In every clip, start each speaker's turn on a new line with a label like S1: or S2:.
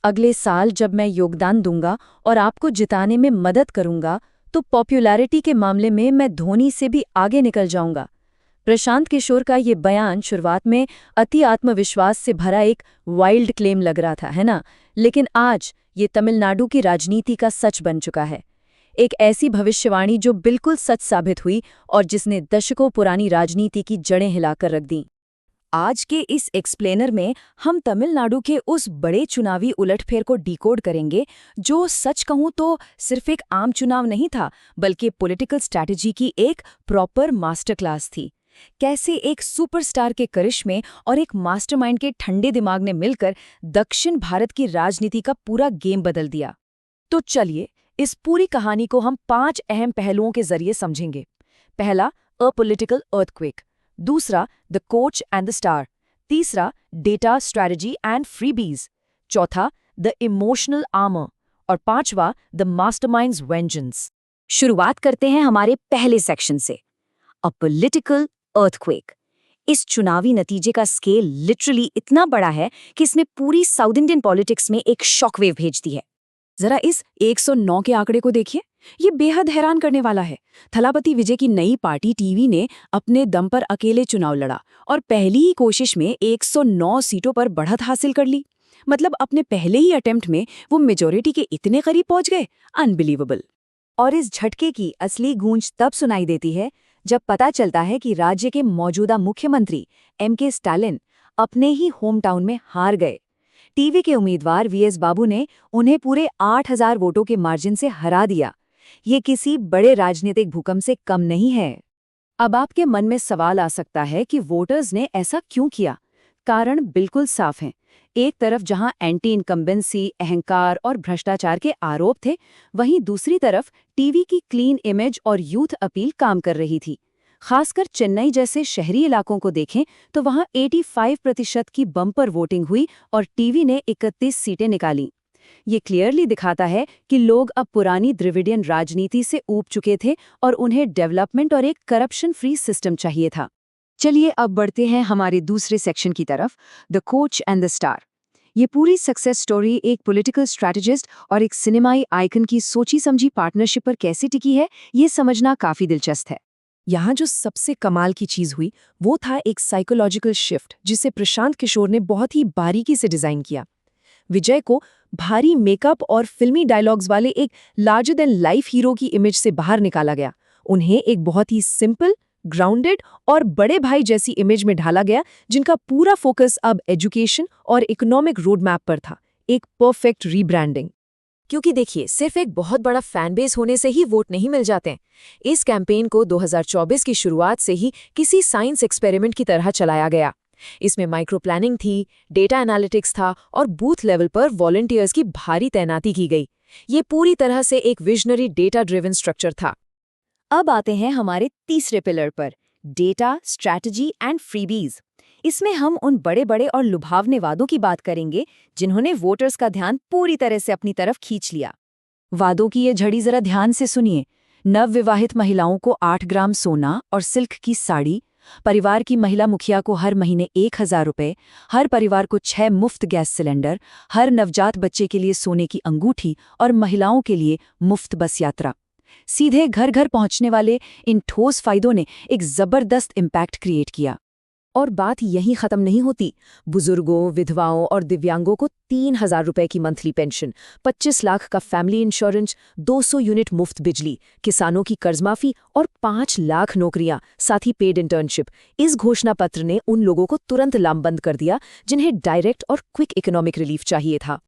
S1: अगले साल जब मैं योगदान दूंगा और आपको जिताने में मदद करूंगा तो पॉपुलैरिटी के मामले में मैं धोनी से भी आगे निकल जाऊंगा। प्रशांत किशोर का ये बयान शुरुआत में अति आत्मविश्वास से भरा एक वाइल्ड क्लेम लग रहा था, है ना? लेकिन आज ये तमिलनाडु की राजनीति का सच बन चुका है। एक ऐसी भविष्यवाणी जो बिल्कुल सच साबित हुई और जिसने दशकों पुरानी राजनीति की जड़ें हिलाकर रख दीं।
S2: आज के इस एक्सप्लेनर में हम तमिलनाडु के उस बड़े चुनावी उलटफेर को डिकोड करेंगे जो सच कहूं तो सिर्फ एक आम चुनाव नहीं था, बल्कि पॉलिटिकल स्ट्रैटेजी की एक प्रॉपर मास्टर क्लास थी। कैसे एक सुपरस्टार के करिश्मे और एक मास्टरमाइंड के ठंडे दिमाग ने मिलकर दक्षिण भारत की राजनीति का पूरा गेम बदल दिया। तो चलिए इस पूरी कहानी को हम 5 अहम पहलुओं के जरिए समझेंगे। पहला, अ पॉलिटिकल अर्थक्वेक। दूसरा, the coach and the star. तीसरा, डेटा स्ट्रैटेजी एंड फ्रीबीज। चौथा, द इमोशनल आर्मर। और पांचवा, द मास्टरमाइंड्स वेंजेंस। शुरुआत करते हैं हमारे पहले सेक्शन से, अ पॉलिटिकल अर्थक्वेक। इस चुनावी नतीजे का स्केल लिटरली इतना बड़ा है कि इसने पूरी साउथ इंडियन पॉलिटिक्स में एक शॉकवेव भेज दी है। जरा इस 109 के आंकड़े को देखिए, ये बेहद हैरान करने वाला है। थलापति विजय की नई पार्टी टीवी ने अपने दम पर अकेले चुनाव लड़ा और पहली ही कोशिश में 109 सीटों पर बढ़त हासिल कर ली। मतलब अपने पहले ही अटेम्प्ट में वो मेजॉरिटी के इतने करीब पहुंच गए, अनबिलीवेबल। और इस झटके की असली गूंज तब सुनाई देती है जब पता चलता है कि राज्य के मौजूदा मुख्यमंत्री एम.के. स्टालिन अपने ही होम टाउन में हार गए। टीवी के उम्मीदवार वी.एस. बाबू ने उन्हें पूरे 8,000 वोटों के मार्जिन से हरा दिया। ये किसी बड़े राजनीतिक भूकंप से कम नहीं है। अब आपके मन में सवाल आ सकता है कि वोटर्स ने ऐसा क्यों किया? कारण बिल्कुल साफ है। एक तरफ जहां एंटी इनकम्बेंसी, अहंकार और भ्रष्टाचार के आरोप थे, वहीं दूसरी तरफ टीवी की क्लीन इमेज और यूथ अपील काम कर रही थी। खासकर चेन्नई जैसे शहरी इलाकों को देखें तो वहां 85% की बम्पर वोटिंग हुई और टीवी ने 31 सीटें निकाली। ये क्लियरली दिखाता है कि लोग अब पुरानी द्रविडियन राजनीति से ऊब चुके थे और उन्हें डेवलपमेंट और एक करप्शन फ्री सिस्टम चाहिए था। चलिए अब बढ़ते हैं हमारे दूसरे सेक्शन की तरफ, the coach and the star. ये पूरी सक्सेस स्टोरी एक पॉलिटिकल स्ट्रैटेजिस्ट और एक सिनेमाई आइकन की सोची समझी पार्टनरशिप पर कैसे टिकी है, ये समझना काफी दिलचस्प है। यहाँ जो सबसे कमाल की चीज हुई वो था एक साइकोलॉजिकल शिफ्ट जिसे प्रशांत किशोर ने बहुत ही बारीकी से डिजाइन किया। विजय को भारी मेकअप और फिल्मी डायलॉग्स वाले एक लार्जर देन लाइफ हीरो की इमेज से बाहर निकाला गया। उन्हें एक बहुत ही सिंपल, ग्राउंडेड और बड़े भाई जैसी इमेज में ढाला गया, जिनका पूरा फोकस अब एजुकेशन और इकोनॉमिक रोड मैप पर था। एक परफेक्ट रीब्रांडिंग। क्योंकि देखिए, सिर्फ एक बहुत बड़ा फैन बेस होने से ही वोट नहीं मिल जाते। इस कैंपेन को 2024 की शुरुआत से ही किसी साइंस एक्सपेरिमेंट की तरह चलाया गया। इसमें माइक्रो प्लानिंग थी, डेटा एनालिटिक्स था और बूथ लेवल पर वॉलंटियर्स की भारी तैनाती की गई। ये पूरी तरह से एक विजनरी डेटा ड्रिवन स्ट्रक्चर था। अब आते हैं हमारे तीसरे पिलर पर, डेटा स्ट्रैटेजी एंड फ्रीबीज। इसमें हम उन बड़े बड़े और लुभावने वादों की बात करेंगे जिन्होंने वोटर्स का ध्यान पूरी तरह से अपनी तरफ खींच लिया। वादों की ये झड़ी जरा ध्यान से सुनिए। नवविवाहित महिलाओं को 8 ग्राम सोना और सिल्क की साड़ी, परिवार की महिला मुखिया को हर महीने 1,000 रुपए, हर परिवार को 6 मुफ्त गैस सिलेंडर, हर नवजात बच्चे के लिए सोने की अंगूठी और महिलाओं के लिए मुफ्त बस यात्रा। सीधे घर घर पहुंचने वाले इन ठोस फायदों ने एक जबरदस्त इम्पैक्ट क्रिएट किया। और बात यहीं खत्म नहीं होती। बुजुर्गों, विधवाओं और दिव्यांगों को 3,000 रुपए की मंथली पेंशन, 25 लाख का फैमिली इंश्योरेंस, 200 यूनिट मुफ्त बिजली, किसानों की कर्जमाफी और 5 लाख नौकरियां, साथ ही पेड इंटर्नशिप। इस घोषणा पत्र ने उन लोगों को तुरंत लामबंद कर दिया जिन्हें डायरेक्ट और क्विक इकोनॉमिक रिलीफ चाहिए था।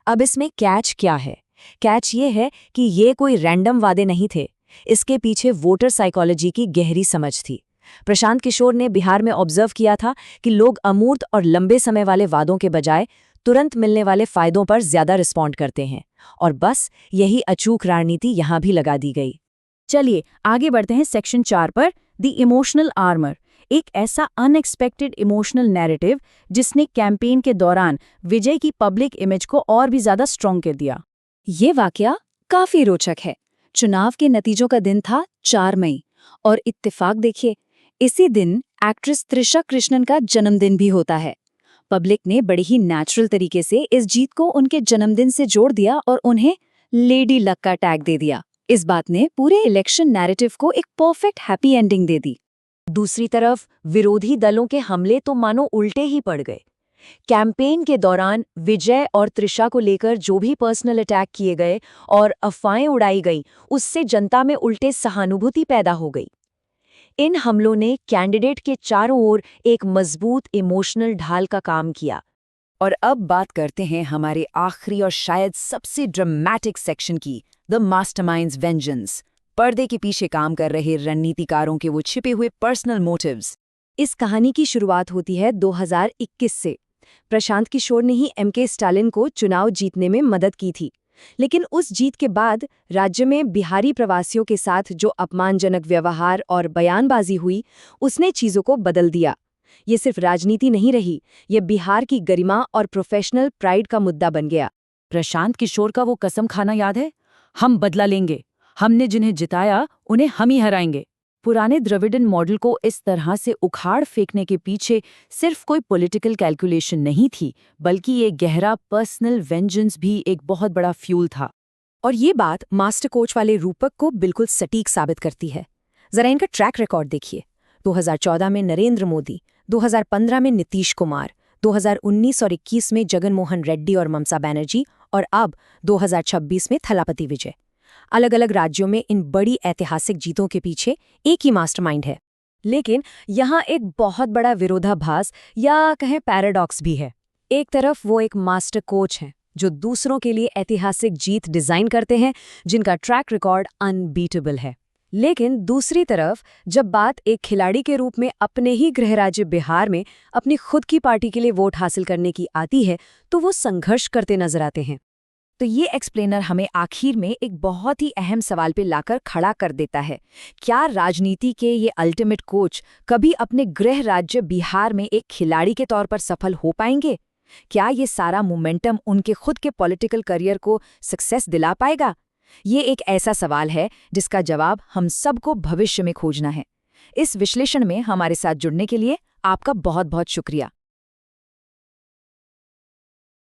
S2: अब इसमें कैच क्या है? कैच ये है कि ये कोई रैंडम वादे नहीं थे। इसके पीछे वोटर साइकोलॉजी की गहरी समझ थी। प्रशांत किशोर ने बिहार में ऑब्जर्व किया था कि लोग अमूर्त और लंबे समय वाले वादों के बजाय तुरंत मिलने वाले फायदों पर ज्यादा रिस्पॉन्ड करते हैं, और बस यही अचूक रणनीति यहां भी लगा दी गई। चलिए आगे बढ़ते हैं सेक्शन 4 पर, द इमोशनल आर्मर। एक ऐसा अनएक्सपेक्टेड इमोशनल नैरेटिव जिसने कैंपेन के दौरान विजय की पब्लिक इमेज को और भी ज्यादा स्ट्रॉन्ग कर दिया। ये वाकया काफी रोचक है। चुनाव के नतीजों का दिन था 4 मई और इत्तेफाक देखिए, इसी दिन एक्ट्रेस त्रिशा कृष्णन का जन्मदिन भी होता है। पब्लिक ने बड़े ही नेचुरल तरीके से इस जीत को उनके जन्मदिन से जोड़ दिया और उन्हें लेडी लक का टैग दे दिया। इस बात ने पूरे इलेक्शन नैरेटिव को एक परफेक्ट हैप्पी एंडिंग दे दी।
S1: दूसरी तरफ विरोधी दलों के हमले तो मानो उल्टे ही पड़ गए। कैंपेन के दौरान विजय और त्रिशा को लेकर जो भी पर्सनल अटैक किए गए और अफवाहें उड़ाई गई, उससे जनता में उल्टे सहानुभूति पैदा हो गई। इन हमलों ने कैंडिडेट के चारों ओर एक मजबूत इमोशनल ढाल का काम किया।
S2: और अब बात करते हैं हमारे आखिरी और शायद सबसे ड्रामेटिक सेक्शन की, द मास्टरमाइंड्स वेंजेंस। पर्दे के पीछे काम कर रहे रणनीतिकारों के वो छिपे हुए पर्सनल मोटिव्स।
S1: इस कहानी की शुरुआत होती है 2021 से। प्रशांत किशोर ने ही एमके स्टालिन को चुनाव जीतने में मदद की थी, लेकिन उस जीत के बाद राज्य में बिहारी प्रवासियों के साथ जो अपमानजनक व्यवहार और बयानबाजी हुई, उसने चीजों को बदल दिया। ये सिर्फ राजनीति नहीं रही, ये बिहार की गरिमा और प्रोफेशनल प्राइड का मुद्दा बन गया।
S2: प्रशांत किशोर का वो कसम खाना याद है, हम बदला लेंगे, हमने जिन्हें जिताया उन्हें हम ही हराएंगे। पुराने द्रविड़न मॉडल को इस तरह से उखाड़ फेंकने के पीछे सिर्फ कोई पॉलिटिकल कैलकुलेशन नहीं थी, बल्कि ये गहरा पर्सनल वेंजेंस भी एक बहुत बड़ा फ्यूल था।
S1: और ये बात मास्टर कोच वाले रूपक को बिल्कुल सटीक साबित करती है। जरा इनका ट्रैक रिकॉर्ड देखिए। 2014 में नरेंद्र मोदी, 2015 में नीतीश कुमार, 2019 और 21 में जगन मोहन रेड्डी और ममता बनर्जी, और अब 2026 में थलापति विजय। अलग अलग राज्यों में इन बड़ी ऐतिहासिक जीतों के पीछे एक ही मास्टरमाइंड है। लेकिन यहाँ एक बहुत बड़ा विरोधाभास या कहें पैराडॉक्स भी है। एक तरफ वो एक मास्टर कोच हैं जो दूसरों के लिए ऐतिहासिक जीत डिजाइन करते हैं, जिनका ट्रैक रिकॉर्ड अनबीटेबल है। लेकिन दूसरी तरफ जब बात एक खिलाड़ी के रूप में अपने ही गृह राज्य बिहार में अपनी खुद की पार्टी के लिए वोट हासिल करने की आती है, तो वो संघर्ष करते नजर आते हैं।
S2: तो ये एक्सप्लेनर हमें आखिर में एक बहुत ही अहम सवाल पे लाकर खड़ा कर देता है। क्या राजनीति के ये अल्टीमेट कोच कभी अपने गृह राज्य बिहार में एक खिलाड़ी के तौर पर सफल हो पाएंगे? क्या ये सारा मोमेंटम उनके खुद के पॉलिटिकल करियर को सक्सेस दिला पाएगा? ये एक ऐसा सवाल है जिसका जवाब हम सबको भविष्य में खोजना है। इस विश्लेषण में हमारे साथ जुड़ने के लिए आपका बहुत बहुत शुक्रिया।